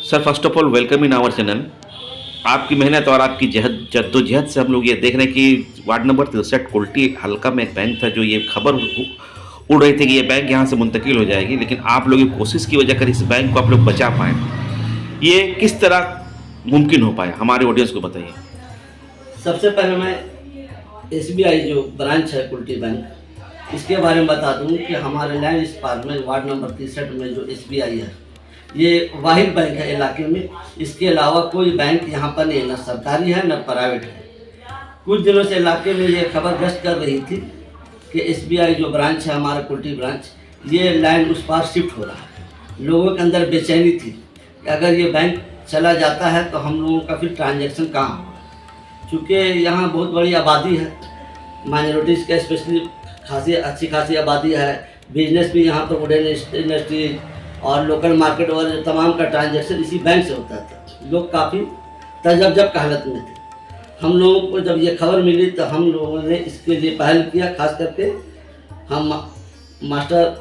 Sir first of all welcome in our channel. आपकी मेहनत और आपकी जद्दोजहद से हम लोग ये देख रहे हैं कि वार्ड नंबर 63 कुल्टी हल्का में एक बैंक था जो ये खबर उड़ रही थी कि ये बैंक यहाँ से मुंतकिल हो जाएगी, लेकिन आप लोगों की कोशिश की वजह कर इस बैंक को आप लोग बचा पाए। ये किस तरह मुमकिन हो पाया, हमारे ऑडियंस को बताइए। सबसे पहले मैं एसबीआई जो ब्रांच है कुल्टी बैंक, इसके बारे में बता दूं कि हमारे लैंड इस पार्क में वार्ड नंबर 63 में जो एसबीआई है, ये वाहिद बैंक है इलाके में। इसके अलावा कोई बैंक यहाँ पर नहीं है, न सरकारी है न प्राइवेट है। कुछ दिनों से इलाके में ये खबर गश्त कर रही थी कि एसबीआई जो ब्रांच है हमारा कुल्टी ब्रांच, ये लैंड उस पार शिफ्ट हो रहा है। लोगों के अंदर बेचैनी थी कि अगर ये बैंक चला जाता है तो हम लोगों का फिर ट्रांजैक्शन कहाँ होगा, चूँकि यहाँ बहुत बड़ी आबादी है, माइनॉरिटीज़ का स्पेशली अच्छी खासी आबादी है। बिजनेस भी यहाँ पर वुडन इंडस्ट्री और लोकल मार्केट और तमाम का ट्रांजैक्शन इसी बैंक से होता था। लोग काफ़ी तजब्जब की हालत में थे। हम लोगों को जब ये खबर मिली तो हम लोगों ने इसके लिए पहल किया। खास करके हम मास्टर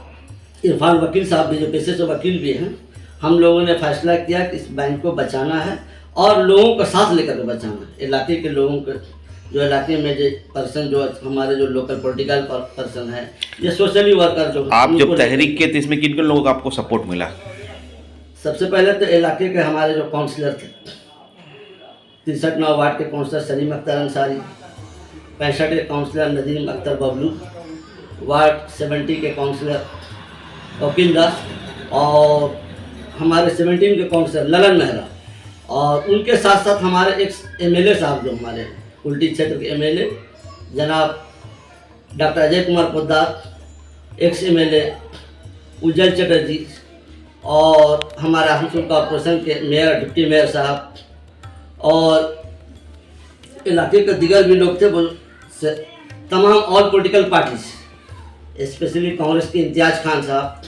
इरफान वकील साहब भी जो पेशे से वकील भी हैं, हम लोगों ने फैसला किया कि इस बैंक को बचाना है और लोगों का साथ लेकर के बचाना है। इलाके के लोगों को, जो इलाके में जो पर्सन, जो हमारे जो लोकल पॉलिटिकल पर्सन है, ये सोशली वर्कर जो आप जब तहरीक के, तो इसमें किन किन लोगों का आपको सपोर्ट मिला? सबसे पहले तो इलाके के हमारे जो काउंसलर थे, 63 वार्ड के काउंसलर सलीम अख्तर अंसारी, 65 के काउंसलर नदीम अख्तर बबलू, वार्ड 70 के काउंसलर वकील दास और हमारे 17 के काउंसलर ललन मेहरा, और उनके साथ साथ हमारे एक्स एमएलए साहब, जो हमारे कुल्टी क्षेत्र के एमएलए जनाब doctor Ajay Kumar Poddar, ex MLA Ujjwal Chatterjee, और हमारे आसनसोल कॉर्पोरेशन के मेयर, डिप्टी मेयर साहब, और इलाके के दिगर भी लोग थे। वो तमाम all political parties, specially Congress के इम्तियाज खान साहब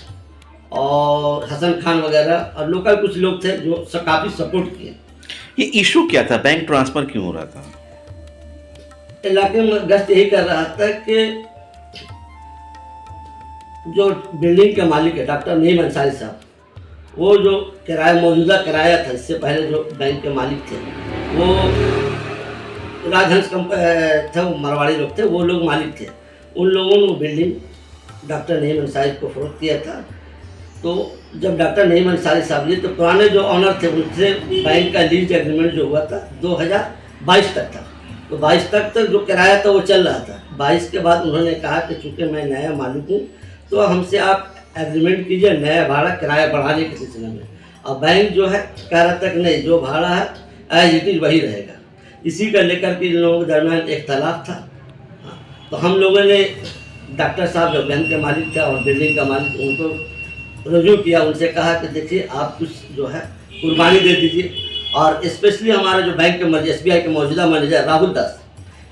और हसन खान वगैरह, और लोकल कुछ लोग थे जो काफ़ी सपोर्ट किए। ये इशू क्या था, बैंक ट्रांसफ़र क्यों हो रहा था? इलाके में गश्त यही कर रहा था कि जो बिल्डिंग के मालिक है डॉक्टर नईम अंसारी साहब, वो जो मौजूदा किराया था, इससे पहले जो बैंक के मालिक थे वो राजहंस थे, वो मरवाड़ी लोग थे, वो लोग मालिक थे। उन लोगों ने बिल्डिंग डॉक्टर नईम अंसारी को फरोख्त किया था। तो जब डॉक्टर नईम अंसारी साहब ने, तो पुराने जो ऑनर थे उनसे बैंक का लीज एग्रीमेंट जो हुआ था 2022 तक था, तो 22 तक जो किराया था वो चल रहा था। 22 के बाद उन्होंने कहा कि चूँकि मैं नया मालिक हूँ तो हमसे आप एग्रीमेंट कीजिए नया भाड़ा किराया बढ़ाने के सिलसिले में। और बैंक जो है कह रहा था कि नहीं, जो भाड़ा है एज इट इज़ वही रहेगा। इसी का लेकर के इन लोगों के दरमियान इख्तलाफ था। तो हम लोगों ने डॉक्टर साहब जो बैंक के मालिक थे और बिल्डिंग का मालिक, उनको रजू किया, उनसे कहा कि देखिए आप कुछ जो है कुर्बानी दे दीजिए। और स्पेशली हमारे जो बैंक के एसबीआई के मौजूदा मैनेजर राहुल दास,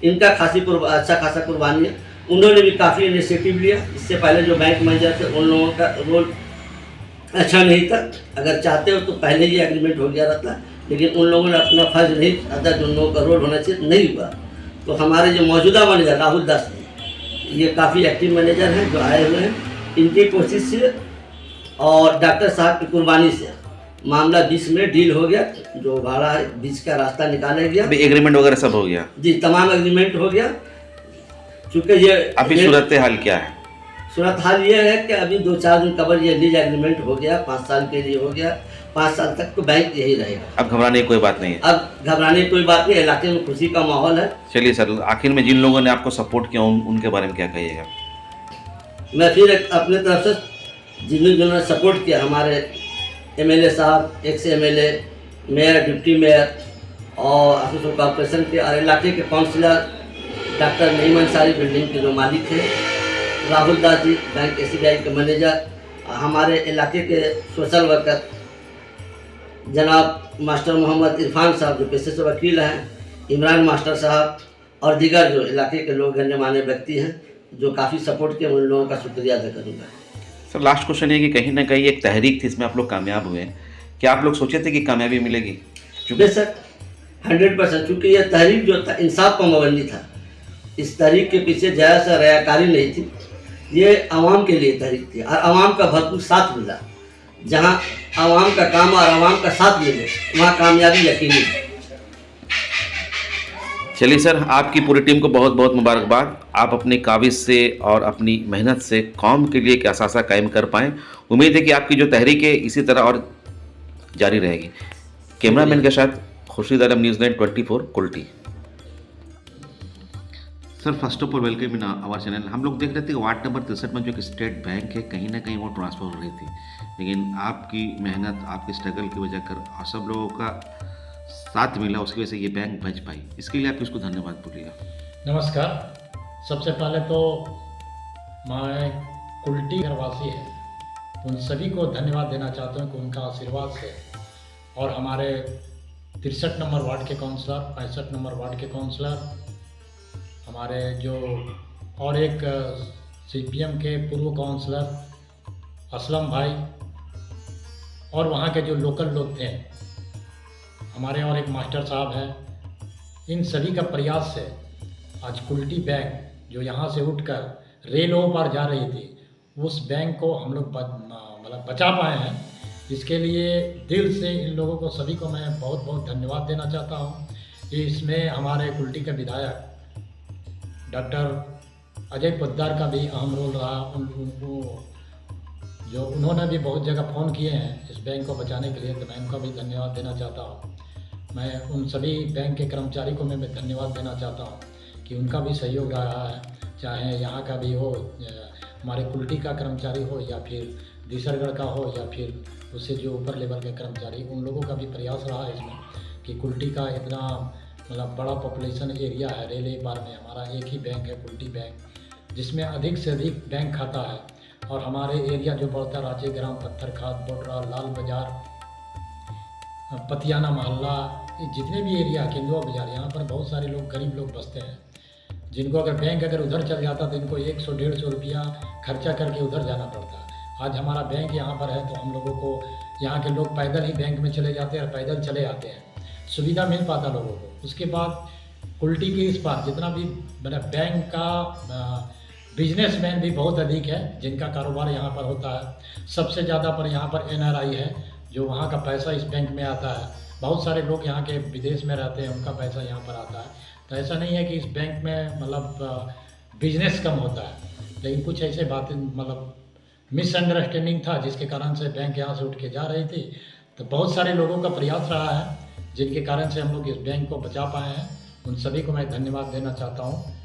इनका अच्छा खासा कुर्बानी है। उन्होंने भी काफ़ी इनिशिएटिव लिया। इससे पहले जो बैंक मैनेजर थे उन लोगों का रोल अच्छा नहीं था। अगर चाहते हो तो पहले ही एग्रीमेंट हो गया रहता, लेकिन उन लोगों ने अपना फर्ज नहीं अदा जो उन लोगों का रोल होना चाहिए नहीं हुआ। तो हमारे जो मौजूदा मैनेजर राहुल दास हैं, ये काफ़ी एक्टिव मैनेजर हैं जो आए हुए हैं। इनकी कोशिश से और डॉक्टर साहब की कुर्बानी से मामला 20 में डील हो गया। जो भाड़ा है 20 का रास्ता निकाला गया, एग्रीमेंट वगैरह सब हो गया जी, तमाम एग्रीमेंट हो गया। चूँकि ये अभी सूरत हाल क्या है? सूरत हाल ये है कि अभी 2-4 दिन कबल ये लीज एग्रीमेंट हो गया, 5 साल के लिए हो गया। 5 साल तक तो बैंक यही रहेगा। अब घबराने की कोई बात नहीं है। अब घबराने की कोई बात नहीं, इलाके में खुशी का माहौल है। चलिए सर, आखिर में जिन लोगों ने आपको सपोर्ट किया उनके बारे में क्या कहिएगा? मैं फिर अपने तरफ से जिन्होंने सपोर्ट किया, हमारे एमएलए साहब, ex MLA, mayor, deputy mayor और आसनसोल कॉर्पोरेशन के और इलाके के councillor, doctor Naeem Ansari building के जो मालिक थे, राहुल दास जी बैंक एसबीआई के मैनेजर, हमारे इलाके के सोशल वर्कर जनाब मास्टर मोहम्मद इरफान साहब जो पेशे से वकील हैं, इमरान मास्टर साहब, और दीगर जो इलाके के लोग गण्यमान्य व्यक्ति हैं जो काफ़ी सपोर्ट किए, उन लोगों का शुक्रिया अदा करूँगा। सर लास्ट क्वेश्चन ये कि कहीं ना कहीं एक तहरीक थी, इसमें आप लोग कामयाब हुए, क्या आप लोग सोचे थे कि कामयाबी मिलेगी? बेशक 100%, चूँकि यह तहरीक जो था इंसाफ पर मबनी था। इस तहरीक के पीछे ज़्यादा सा रयाकारी नहीं थी, ये आवाम के लिए तहरीक थी और आवाम का भरपूर साथ मिला। जहाँ आवाम का काम और आवाम का साथ मिले वहाँ कामयाबी यकीनी है। चलिए सर, आपकी पूरी टीम को बहुत बहुत मुबारकबाद। आप अपनी काविश से और अपनी मेहनत से कौम के लिए एक असासा कायम कर पाएँ। उम्मीद है कि आपकी जो तहरीक है इसी तरह और जारी रहेगी। कैमरामैन के साथ Khurshid Alam, news 9 24 Kulti. Sir first of all welcome in our channel. हम लोग देख रहे थे कि वार्ड नंबर 63 में जो एक स्टेट बैंक है कहीं ना कहीं वो ट्रांसफ़र हो रही थी, लेकिन आपकी मेहनत, आपकी स्ट्रगल की वजह कर और सब लोगों का साथ मिला, उसकी वजह से ये बैंक बच पाई। इसके लिए आप किसको धन्यवाद बोलिएगा? नमस्कार। सबसे पहले तो मैं कुल्टी घरवासी है उन सभी को धन्यवाद देना चाहता हूँ कि उनका आशीर्वाद से और हमारे 63 नंबर वार्ड के काउंसलर, 65 नंबर वार्ड के काउंसलर, हमारे जो और एक CPM के पूर्व काउंसलर असलम भाई और वहाँ के जो लोकल लोग थे, हमारे और एक मास्टर साहब हैं, इन सभी का प्रयास से आज कुल्टी बैंक जो यहाँ से उठकर रेलों पर जा रही थी, उस बैंक को हम लोग मतलब बचा पाए हैं। इसके लिए दिल से इन लोगों को सभी को मैं बहुत बहुत धन्यवाद देना चाहता हूँ। इसमें हमारे कुल्टी के विधायक डॉक्टर अजय पोद्दार का भी अहम रोल रहा। उनको जो उन्होंने भी बहुत जगह फ़ोन किए हैं इस बैंक को बचाने के लिए, तो मैं उनका भी धन्यवाद देना चाहता हूँ। मैं उन सभी बैंक के कर्मचारी को मैं धन्यवाद देना चाहता हूँ कि उनका भी सहयोग रहा है, चाहे यहाँ का भी हो, हमारे कुल्टी का कर्मचारी हो या फिर दीसरगढ़ का हो या फिर उससे जो ऊपर लेवल के कर्मचारी, उन लोगों का भी प्रयास रहा है इसमें कि कुल्टी का इतना मतलब बड़ा पॉपुलेशन एरिया है। रेल बार में हमारा एक ही बैंक है कुल्टी बैंक, जिसमें अधिक से अधिक बैंक खाता है। और हमारे एरिया जो बढ़ता है रांची ग्राम, पत्थर खाद, बोडरा, लाल बाज़ार, पतियाना मोहल्ला, ये जितने भी एरिया, केंदुआ बाज़ार, यहाँ पर बहुत सारे लोग, गरीब लोग बसते हैं, जिनको अगर बैंक अगर उधर चल जाता तो इनको 100-150 रुपया खर्चा करके उधर जाना पड़ता। आज हमारा बैंक यहाँ पर है तो हम लोगों को, यहाँ के लोग पैदल ही बैंक में चले जाते हैं और पैदल चले आते हैं, सुविधा मिल पाता लोगों को। उसके बाद कुल्टी के इस पार जितना भी मतलब बैंक का बिजनेसमैन भी बहुत अधिक है जिनका कारोबार यहाँ पर होता है। सबसे ज़्यादा पर यहाँ पर NRI है जो वहाँ का पैसा इस बैंक में आता है। बहुत सारे लोग यहाँ के विदेश में रहते हैं, उनका पैसा यहाँ पर आता है। तो ऐसा नहीं है कि इस बैंक में मतलब बिजनेस कम होता है, लेकिन कुछ ऐसे बातें मतलब मिसअंडरस्टैंडिंग था जिसके कारण से बैंक यहाँ से उठ के जा रही थी। तो बहुत सारे लोगों का प्रयास रहा है जिनके कारण से हम लोग इस बैंक को बचा पाए हैं। उन सभी को मैं धन्यवाद देना चाहता हूँ।